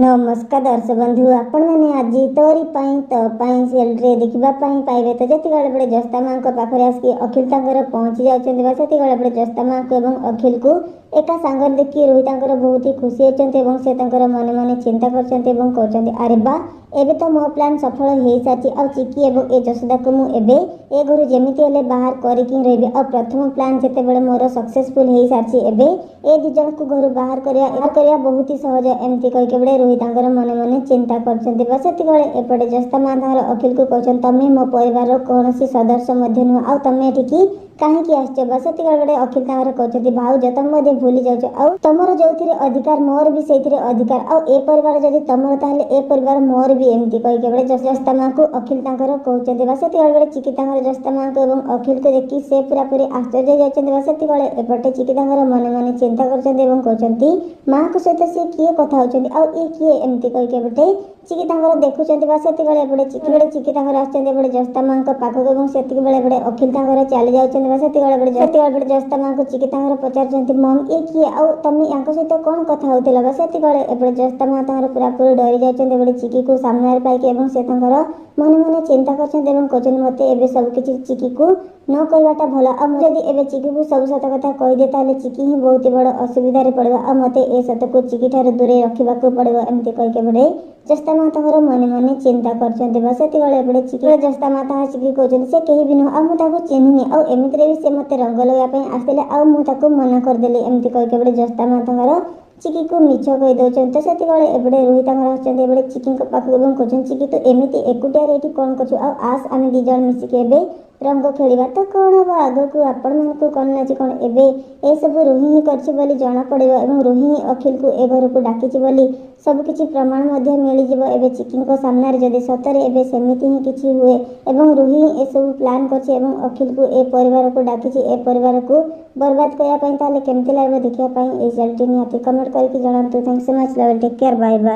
नमस्कार दर्शक बंधु आपण मैंने आज तोरी सेल्रे देखा पाइबे तो जिते बड़े जस्ता माँ पाखे आसिक अखिल पहुँची जाती बड़े जस्ता माँ को अखिल को एका सांगर देखिए रोहित बहुत ही खुशी होती से मन मन चिंता कर अरे बा एबे तो मो प्लान सफल हो सारी आ चिकी और ए जशोदा को मुझे ए घर जमीती हेल्ले बाहर करके रही आ प्रथम प्लान जिते बड़े मोर सक्सेसफुल हो सारी ए दु जन को घर बाहर करवा बहुत ही सहज एमती कहीके बड़े रोहित मन मन चिंता करपटे जस्ता माँ अखिल को कहते तमें मो परिवार कौन सदस्य नुह आमें कहीं आसते बड़े अखिल कहते भाउज तुम भूली जाओ तुम जो अधिकार मोर भी से अधिकार आए परिवार जदि तुम ताले ए परिवार मोर भी एमती कहीके बड़े जस्ता माँ को अखिल कहते बड़े चिकी जस्ता माँ को अखिल को देखी से पूरा पूरी आश्चर्य जाते एपटे चिकी मन मन चिंता करते माँ को सहित सी किए कथा होती किए एमती कहीके बटे चिकी देखुं बड़े चिकी बड़े जस्ता माँ पाखक से बड़े अखिल चली जाते बड़े जस्ता माँ को चिकी पचार मम ये किए आउ तुम या सहित कौन कथा होगा से बड़े जस्ता माँ पूरा पूरी डरी जाते बड़े चिकी को सामने पाइक से मन मन चिंता कर मत ए सबकि चिकी को न कहवाटा भल आदि एवं चिकी को सब सत कथा कहीदे ताले चिकी ही बहुत बड़ असुविधा पड़ो आ मत ए सत को चिकी ठार दूरे रखा पड़ो एमती कहीके बड़े जस्ता माँ मन मन चिंता करते चिकी जस्ता माँ चिकी कहते से कहीं भी नुह मुझे चिन्हनी आमती भी से मत रंग लगाई आसते आते मना करदेली एमती कहीके बड़े जस्ता माँ चिकी को मिछ कही दौरान तो से बड़े रोहित आसते बड़े चिकी पाखक कहते चिकी तो एमती एकुटिया ये कौन कर आस आम दी जन मिसिक रंग खेलिबा तो कौन हम आग को आपण मानक कौन ना कौन एबे ए सब रोही ही करछि बोली जना पड़िबो एवं रोही ही अखिल को ए घर को डाकिछि बोली सब किछि प्रमाण मध्य मिल जिवो एबे चिकी को सामने जदि सतरे एबे सेमिति ही किछि हुए एवं रोही ए सब प्लान करछि एवं अखिल को ए परिवार को डाकिछि ए परिवार को बर्बाद करया पई ताले केमति लागबो देखिया पई ए चैनल निहाती कमेंट करके जणांतु thanks so much love take care bye bye.